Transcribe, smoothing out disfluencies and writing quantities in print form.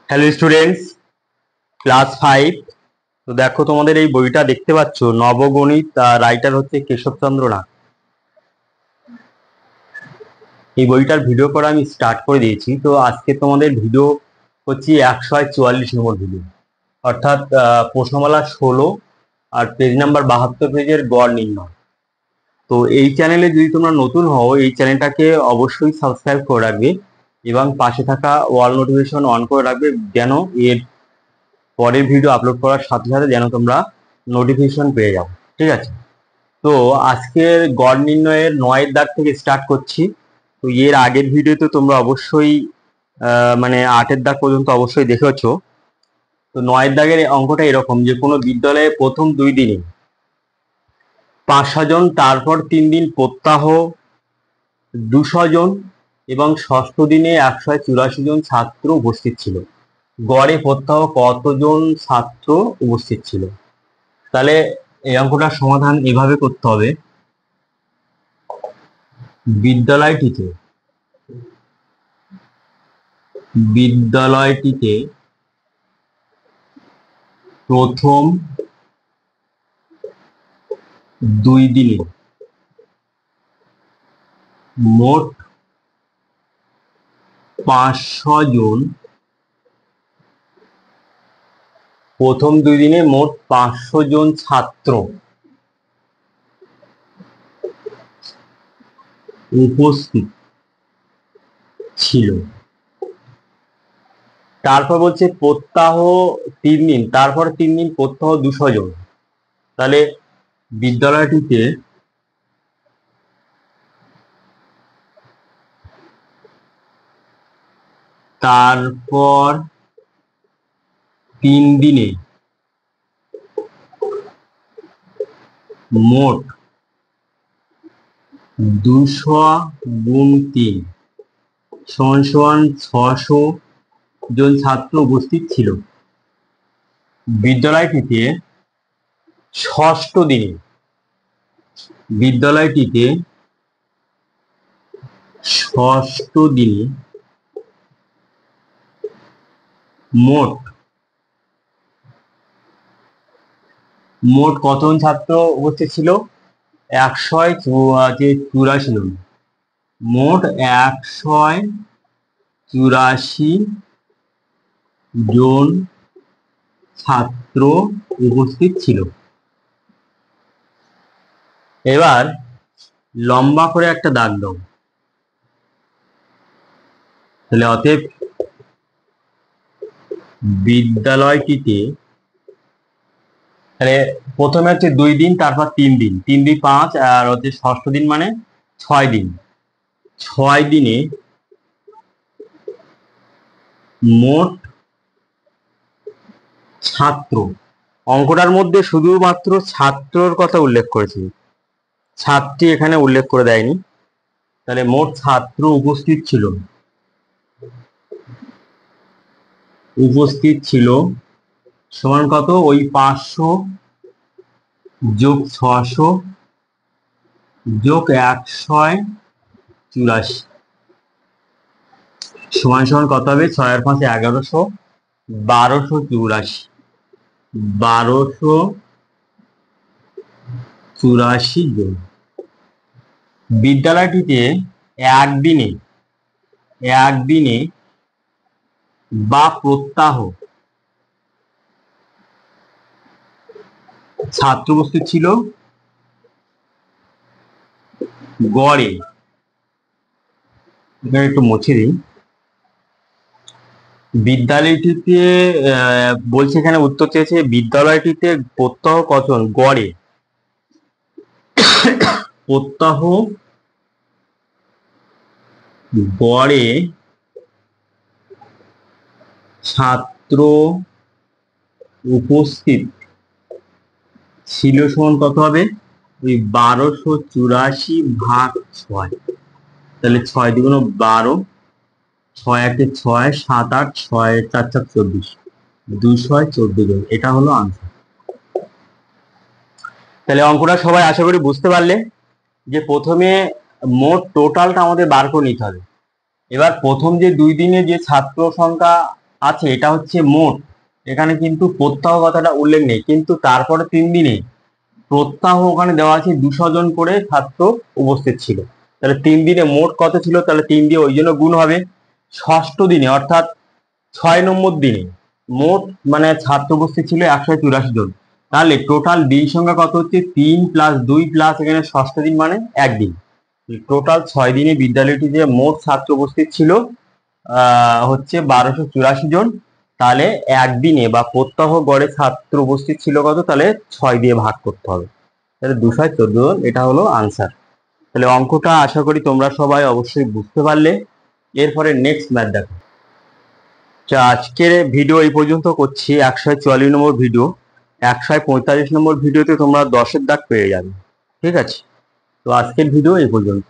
Hello students, class 5। তো দেখো, তোমাদের এই বইটা দেখতে পাচ্ছ, নবগণিত। রাইটার হচ্ছে কেশবচন্দ্র নাথ। এই বইটার ভিডিও করা আমি স্টার্ট করে দিয়েছি। তো আজকে তোমাদের ভিডিও হচ্ছে 144 নম্বর ভিডিও, অর্থাৎ প্রশ্নমালা 16 আর পেজ নাম্বার 72 পেজের গড় নির্ণয়। তো এই চ্যানেলে যদি তোমরা নতুন হও, এই চ্যানেলটাকে অবশ্যই সাবস্ক্রাইব করে রাখবে এবং পাশে থাকা ওয়াল নোটিফিকেশন অন করে রাখবে, যেন এর পরের ভিডিও আপলোড করার সাথে সাথে যেন তোমরা নোটিফিকেশন পেয়ে যাও। ঠিক আছে? তো আজকের গড় নির্ণয়ের 9 দাগ থেকে স্টার্ট করছি। তো এর আগের ভিডিওতে তোমরা অবশ্যই মানে 8 দাগ পর্যন্ত অবশ্যই দেখেছো। তো 9 দাগের অঙ্কটা এরকম যে কোনো বিদ্যালয়ে প্রথম 2 দিনে 500 জন, তারপর 3 দিন প্রত্যাহ 200 জন এবং ষষ্ঠ দিনে 184 জন ছাত্র উপস্থিত ছিল। গড়ে প্রত্যাহ কতজন ছাত্র উপস্থিত ছিল? তাহলে এই অঙ্কটার সমাধান এভাবে করতে হবে। বিদ্যালয়টিতে বিদ্যালয়টিতে প্রথম 2 দিনে মোট 500 জন, প্রথম 2 দিনে মোট 500 জন ছাত্র উপস্থিত ছিল। তারপর বলছে প্রত্যাহ 3 দিন, তারপর 3 দিন প্রত্যাহ 200 জন। তাহলে বিদ্যালয়টিতে তারপর 3 দিনে মোট 200 গুণ 3 সমান সমান 600 জন ছাত্র উপস্থিত ছিল। বিদ্যালয়টিতে ষষ্ঠ দিনে বিদ্যালয়টিতে ষষ্ঠ দিনে মোট মোট কতজন ছাত্র উপস্থিত ছিল? 184 জন। মোট 184 জন ছাত্র উপস্থিত ছিল। এবার লম্বা করে একটা দাগ দাও। তাহলে অতএব বিদ্যালয়টিতে, তাহলে প্রথমে হচ্ছে 2 দিন, তারপর 3 দিন, 3 2 5, আর হচ্ছে ষষ্ঠ দিন মানে 6 দিন। 6 দিনে মোট ছাত্র, অঙ্কটার মধ্যে শুধুমাত্র ছাত্রর কথা উল্লেখ করেছে, ছাত্রী এখানে উল্লেখ করে দেয়নি। তাহলে মোট ছাত্র উপস্থিত ছিল সমান কত? ওই 500 যোগ 600 যোগ 184 সমান সমান কত হবে? 6 আর 5 1100, 1284 জন। বিদ্যালয়টিতে একদিনে বা প্রত্যাহ ছাত্র উপস্থিত ছিল গড়ে, এখানে একটু মুছে দিই, বিদ্যালয়টিতে বলছে, এখানে উত্তর চেয়েছে বিদ্যালয়টিতে প্রত্যাহ কতজন গড়ে, প্রত্যাহ গড়ে ছাত্র উপস্থিত ছিল সমান কত হবে? ওই 1284 ভাগ 6। তাহলে 6 দ্বিগুণ 12, 6 একে 6, 7 8, 6 4 4 24, 214 জন। এটা হলো আনসার। তাহলে অঙ্কটা সবাই আশা করি বুঝতে পারলে যে প্রথমে মোট টোটালটা আমাদের বার করে নিতে হবে। এবার প্রথম যে 2 দিনে যে ছাত্র সংখ্যা আছে, এটা হচ্ছে মোট। এখানে কিন্তু প্রত্যাহ কথাটা উল্লেখ নেই, কিন্তু তারপরে 3 দিনে প্রত্যাহ ওখানে দেওয়া আছে 200 জন করে ছাত্র উপস্থিত ছিল। তাহলে 3 দিনে মোট কত ছিল, তাহলে 3 দিয়ে ওই জন্য গুণ হবে। ষষ্ঠ দিনে অর্থাৎ 6 নম্বর দিনে মোট মানে ছাত্র উপস্থিত ছিল 184 জন। তাহলে টোটাল দিন সংখ্যা কত হচ্ছে, 3 + 2 প্লাস এখানে ষষ্ঠ দিন মানে একদিন। টোটাল 6 দিনে বিদ্যালয়টিতে মোট ছাত্র উপস্থিত ছিল হচ্ছে 1284 জন। তাহলে একদিনে বা প্রত্যহ গড়ে ছাত্র উপস্থিত ছিল কত, তাহলে 6 দিয়ে ভাগ করতে হবে, তাহলে 214 জন। এটা হলো আনসার। তাহলে অঙ্কটা আশা করি তোমরা সবাই অবশ্যই বুঝতে পারলে। এরপরে নেক্সট ম্যাথ দেখো। আজকের ভিডিও এই পর্যন্ত করছি, 144 নম্বর ভিডিও। 145 নম্বর ভিডিওতে তোমরা 10-এর দাগ পেয়ে যাবে। ঠিক আছে, তো আজকের ভিডিও এই পর্যন্ত।